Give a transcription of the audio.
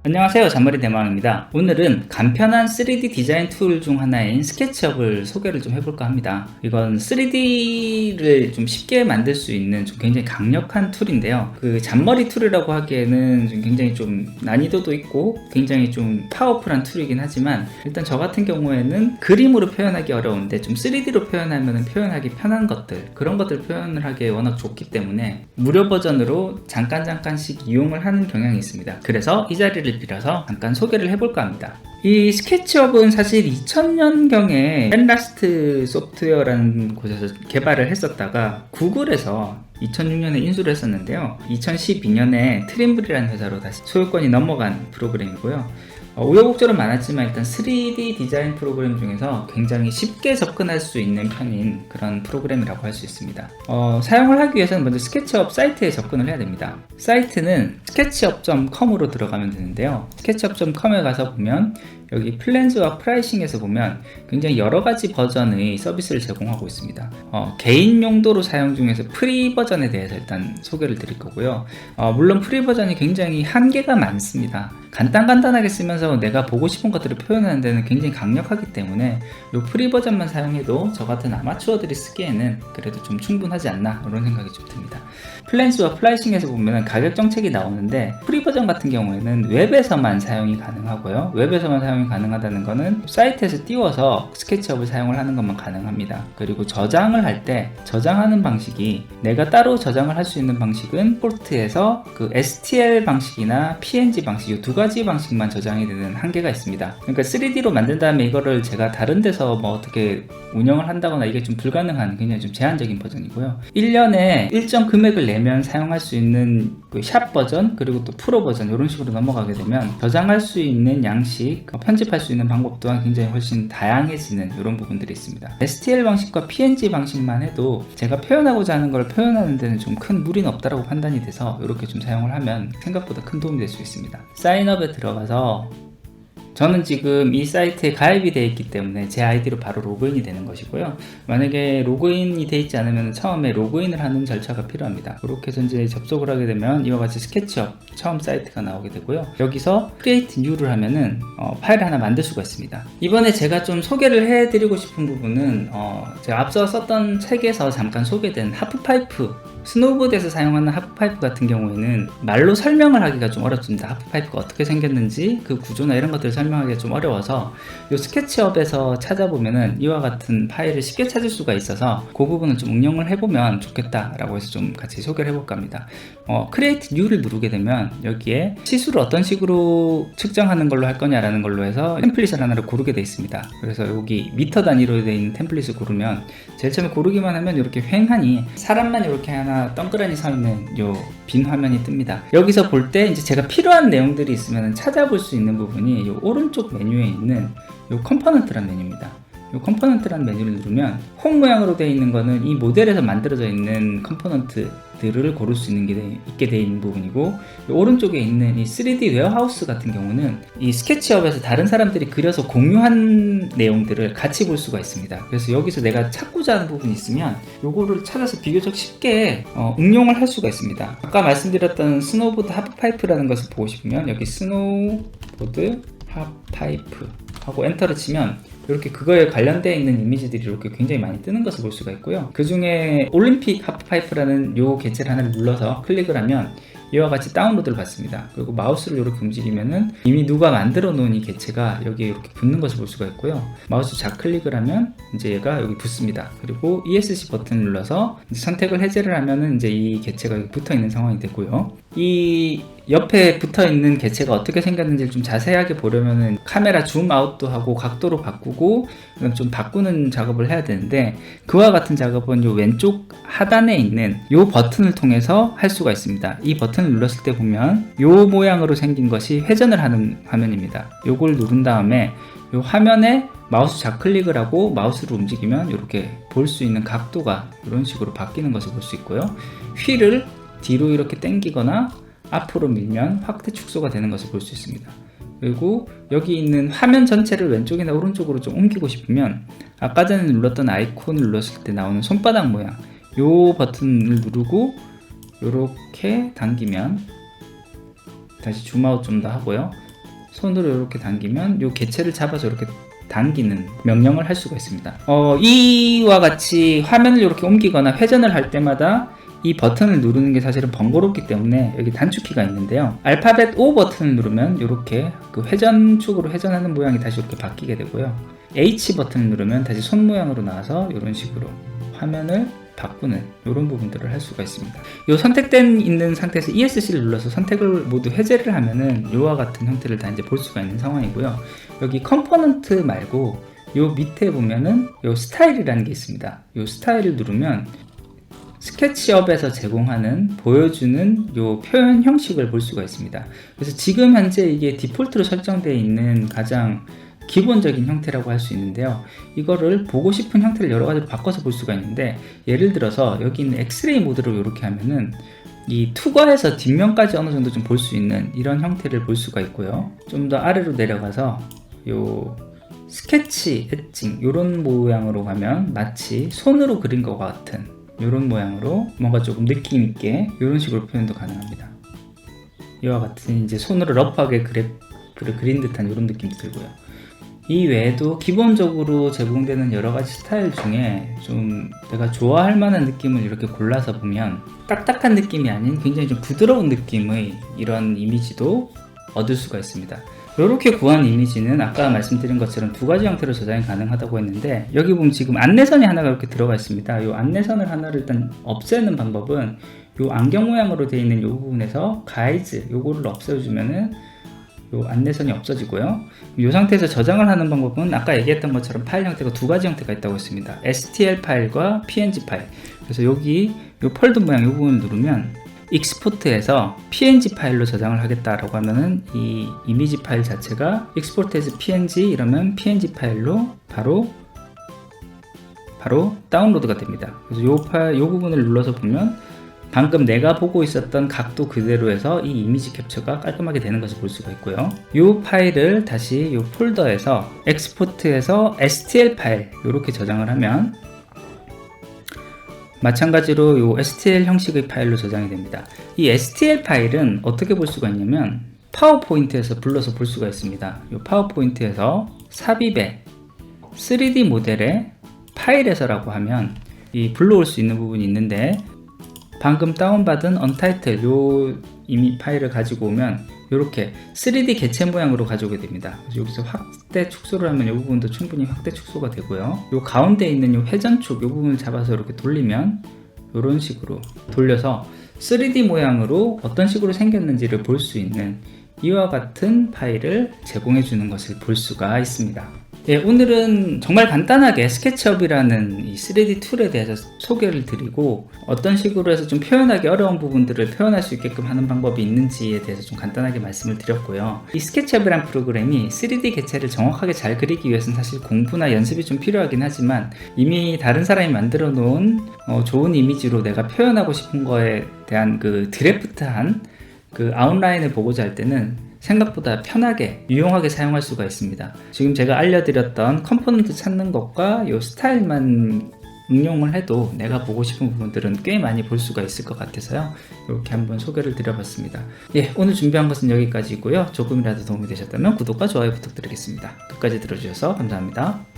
안녕하세요, 잔머리 대망입니다. 오늘은 간편한 3D 디자인 툴 중 하나인 스케치업을 소개를 좀 해볼까 합니다. 이건 3D를 좀 쉽게 만들 수 있는 좀 굉장히 강력한 툴인데요. 그 잔머리 툴이라고 하기에는 좀 굉장히 좀 난이도도 있고 굉장히 좀 파워풀한 툴이긴 하지만, 일단 저 같은 경우에는 그림으로 표현하기 어려운데 좀 3D로 표현하면 표현하기 편한 것들, 그런 것들 표현을 하기에 워낙 좋기 때문에 무료 버전으로 잠깐씩 이용을 하는 경향이 있습니다. 그래서 이 자리를 빌어서 잠깐 소개를 해볼까 합니다. 이 스케치업은 사실 2000년경에 펜라스트 소프트웨어라는 곳에서 개발을 했었다가 구글에서 2006년에 인수를 했었는데요. 2012년에 트림블이라는 회사로 다시 소유권이 넘어간 프로그램이고요. 우여곡절은 많았지만 일단 3D 디자인 프로그램 중에서 굉장히 쉽게 접근할 수 있는 편인 그런 프로그램이라고 할 수 있습니다. 사용을 하기 위해서는 먼저 스케치업 사이트에 접근을 해야 됩니다. 사이트는 sketchup.com으로 들어가면 되는데요. sketchup.com에 가서 보면 여기 플랜즈와 프라이싱에서 보면 굉장히 여러가지 버전의 서비스를 제공하고 있습니다. 개인 용도로 사용 중에서 프리 버전에 대해서 일단 소개를 드릴 거고요. 물론 프리 버전이 굉장히 한계가 많습니다. 간단하게 쓰면서 내가 보고 싶은 것들을 표현하는 데는 굉장히 강력하기 때문에 이 프리 버전만 사용해도 저 같은 아마추어들이 쓰기에는 그래도 좀 충분하지 않나, 이런 생각이 좀 듭니다. 플랜스와 플라이싱에서 보면 가격 정책이 나오는데, 프리 버전 같은 경우에는 웹에서만 사용이 가능하고요. 웹에서만 사용이 가능하다는 거는 사이트에서 띄워서 스케치업을 사용을 하는 것만 가능합니다. 그리고 저장을 할 때 저장하는 방식이, 내가 따로 저장을 할 수 있는 방식은 폴트에서 그 STL 방식이나 PNG 방식, 이 두 가지 방식만 저장이 되는 한계가 있습니다. 그러니까 3D로 만든 다음에 이거를 제가 다른 데서 뭐 어떻게 운영을 한다거나 이게 좀 불가능한 굉장히 좀 제한적인 버전이고요. 1년에 일정 금액을 내면 사용할 수 있는 그 샵 버전, 그리고 또 프로 버전, 이런 식으로 넘어가게 되면 저장할 수 있는 양식, 편집할 수 있는 방법 또한 굉장히 훨씬 다양해지는 이런 부분들이 있습니다. STL 방식과 PNG 방식만 해도 제가 표현하고자 하는 걸 표현하는 데는 좀 큰 무리는 없다라고 판단이 돼서 이렇게 좀 사용을 하면 생각보다 큰 도움이 될 수 있습니다. 사인업에 들어가서 저는 지금 이 사이트에 가입이 되어 있기 때문에 제 아이디로 바로 로그인이 되는 것이고요. 만약에 로그인이 되어 있지 않으면 처음에 로그인을 하는 절차가 필요합니다. 그렇게 해서 이제 접속을 하게 되면 이와 같이 스케치업 처음 사이트가 나오게 되고요. 여기서 Create New를 하면은 파일을 하나 만들 수가 있습니다. 이번에 제가 좀 소개를 해드리고 싶은 부분은 제가 앞서 썼던 책에서 잠깐 소개된 하프파이프, 스노우보드에서 사용하는 하프파이프 같은 경우에는 말로 설명을 하기가 좀 어렵습니다. 하프파이프가 어떻게 생겼는지 그 구조나 이런 것들을 설명하기가 좀 어려워서 이 스케치업에서 찾아보면은 이와 같은 파일을 쉽게 찾을 수가 있어서 그 부분은 좀 응용을 해보면 좋겠다라고 해서 좀 같이 소개를 해볼까 합니다. Create New를 누르게 되면 여기에 시수를 어떤 식으로 측정하는 걸로 할 거냐라는 걸로 해서 템플릿을 하나를 고르게 되어 있습니다. 그래서 여기 미터 단위로 되어 있는 템플릿을 고르면 제일 처음에 고르기만 하면 이렇게 횡하니 사람만 이렇게 하나 덩그러니 서 있는 요 빈 화면이 뜹니다. 여기서 볼 때 이제 제가 필요한 내용들이 있으면 찾아볼 수 있는 부분이 요 오른쪽 메뉴에 있는 요 컴포넌트란 메뉴입니다. 이 컴포넌트라는 메뉴를 누르면 홈 모양으로 되어 있는 거는 이 모델에서 만들어져 있는 컴포넌트들을 고를 수 있게 되어 있는 부분이고, 오른쪽에 있는 이 3D 웨어하우스 같은 경우는 이 스케치업에서 다른 사람들이 그려서 공유한 내용들을 같이 볼 수가 있습니다. 그래서 여기서 내가 찾고자 하는 부분이 있으면 요거를 찾아서 비교적 쉽게 응용을 할 수가 있습니다. 아까 말씀드렸던 스노우보드 하프파이프라는 것을 보고 싶으면 여기 스노우보드 하프파이프 하고 엔터를 치면 이렇게 그거에 관련되어 있는 이미지들이 이렇게 굉장히 많이 뜨는 것을 볼 수가 있고요. 그 중에 올림픽 하프파이프라는 요 개체를 하나를 눌러서 클릭을 하면 이와 같이 다운로드를 받습니다. 그리고 마우스를 이렇게 움직이면은 이미 누가 만들어 놓은 이 개체가 여기에 이렇게 붙는 것을 볼 수가 있고요. 마우스 좌클릭을 하면 이제 얘가 여기 붙습니다. 그리고 ESC 버튼을 눌러서 선택을 해제를 하면은 이제 이 개체가 여기 붙어 있는 상황이 되고요. 이 옆에 붙어 있는 개체가 어떻게 생겼는지 좀 자세하게 보려면은 카메라 줌 아웃도 하고 각도로 바꾸고 좀 바꾸는 작업을 해야 되는데, 그와 같은 작업은 요 왼쪽 하단에 있는 요 버튼을 통해서 할 수가 있습니다. 이 버튼을 눌렀을 때 보면 요 모양으로 생긴 것이 회전을 하는 화면입니다. 요걸 누른 다음에 요 화면에 마우스 좌클릭을 하고 마우스를 움직이면 이렇게 볼 수 있는 각도가 이런 식으로 바뀌는 것을 볼 수 있고요. 휠을 뒤로 이렇게 당기거나 앞으로 밀면 확대 축소가 되는 것을 볼 수 있습니다. 그리고 여기 있는 화면 전체를 왼쪽이나 오른쪽으로 좀 옮기고 싶으면 아까 전에 눌렀던 아이콘을 눌렀을 때 나오는 손바닥 모양, 요 버튼을 누르고 이렇게 당기면 다시 줌아웃 좀 더 하고요. 손으로 이렇게 당기면 이 개체를 잡아서 이렇게 당기는 명령을 할 수가 있습니다. 이와 같이 화면을 이렇게 옮기거나 회전을 할 때마다 이 버튼을 누르는 게 사실은 번거롭기 때문에 여기 단축키가 있는데요. 알파벳 O 버튼을 누르면 이렇게 그 회전축으로 회전하는 모양이 다시 이렇게 바뀌게 되고요. H 버튼을 누르면 다시 손 모양으로 나와서 이런 식으로 화면을 바꾸는 이런 부분들을 할 수가 있습니다. 이 선택된 있는 상태에서 ESC를 눌러서 선택을 모두 해제를 하면은 이와 같은 형태를 다 이제 볼 수가 있는 상황이고요. 여기 컴포넌트 말고 요 밑에 보면은 요 스타일이라는 게 있습니다. 요 스타일을 누르면 스케치업에서 제공하는 보여주는 요 표현 형식을 볼 수가 있습니다. 그래서 지금 현재 이게 디폴트로 설정되어 있는 가장 기본적인 형태라고 할 수 있는데요. 이거를 보고 싶은 형태를 여러 가지로 바꿔서 볼 수가 있는데, 예를 들어서 여기 있는 엑스레이 모드로 이렇게 하면은 이 투과해서 뒷면까지 어느 정도 좀 볼 수 있는 이런 형태를 볼 수가 있고요. 좀 더 아래로 내려가서 요 스케치 엣징 이런 모양으로 가면 마치 손으로 그린 것 같은 이런 모양으로 뭔가 조금 느낌 있게 이런 식으로 표현도 가능합니다. 이와 같은 이제 손으로 러프하게 그래프를 그린 듯한 이런 느낌도 들고요. 이 외에도 기본적으로 제공되는 여러 가지 스타일 중에 좀 내가 좋아할 만한 느낌을 이렇게 골라서 보면 딱딱한 느낌이 아닌 굉장히 좀 부드러운 느낌의 이런 이미지도 얻을 수가 있습니다. 이렇게 구한 이미지는 아까 말씀드린 것처럼 두 가지 형태로 저장이 가능하다고 했는데, 여기 보면 지금 안내선이 하나가 이렇게 들어가 있습니다. 이 안내선을 하나를 일단 없애는 방법은 이 안경 모양으로 되어 있는 이 부분에서 가이드 요거를 없애주면은 요 안내선이 없어지고요. 이 상태에서 저장을 하는 방법은 아까 얘기했던 것처럼 파일 형태가 두 가지 형태가 있다고 했습니다. STL 파일과 PNG 파일. 그래서 여기 요 폴더 모양 이 부분을 누르면 익스포트해서 PNG 파일로 저장을 하겠다라고 하면은 이 이미지 파일 자체가 익스포트 as PNG 이러면 PNG 파일로 바로 다운로드가 됩니다. 그래서 요 부분을 눌러서 보면 방금 내가 보고 있었던 각도 그대로 해서 이 이미지 캡처가 깔끔하게 되는 것을 볼 수가 있고요. 이 파일을 다시 이 폴더에서 엑스포트해서 STL 파일 이렇게 저장을 하면 마찬가지로 이 STL 형식의 파일로 저장이 됩니다. 이 STL 파일은 어떻게 볼 수가 있냐면 파워포인트에서 불러서 볼 수가 있습니다. 이 파워포인트에서 삽입에 3D 모델의 파일에서라고 하면 이 불러올 수 있는 부분이 있는데, 방금 다운받은 언타이틀 요 이미 파일을 가지고 오면 이렇게 3D 개체 모양으로 가져오게 됩니다. 그래서 여기서 확대 축소를 하면 이 부분도 충분히 확대 축소가 되고요. 요 가운데 있는 요 회전축 요 부분을 잡아서 이렇게 돌리면 이런 식으로 돌려서 3D 모양으로 어떤 식으로 생겼는지를 볼 수 있는 이와 같은 파일을 제공해 주는 것을 볼 수가 있습니다. 예, 오늘은 정말 간단하게 스케치업이라는 이 3D 툴에 대해서 소개를 드리고, 어떤 식으로 해서 좀 표현하기 어려운 부분들을 표현할 수 있게끔 하는 방법이 있는지에 대해서 좀 간단하게 말씀을 드렸고요. 이 스케치업이라는 프로그램이 3D 개체를 정확하게 잘 그리기 위해서는 사실 공부나 연습이 좀 필요하긴 하지만, 이미 다른 사람이 만들어 놓은 좋은 이미지로 내가 표현하고 싶은 거에 대한 그 드래프트한 그 아웃라인을 보고자 할 때는 생각보다 편하게 유용하게 사용할 수가 있습니다. 지금 제가 알려드렸던 컴포넌트 찾는 것과 이 스타일만 응용을 해도 내가 보고 싶은 부분들은 꽤 많이 볼 수가 있을 것 같아서요. 이렇게 한번 소개를 드려봤습니다. 예, 오늘 준비한 것은 여기까지고요. 조금이라도 도움이 되셨다면 구독과 좋아요 부탁드리겠습니다. 끝까지 들어주셔서 감사합니다.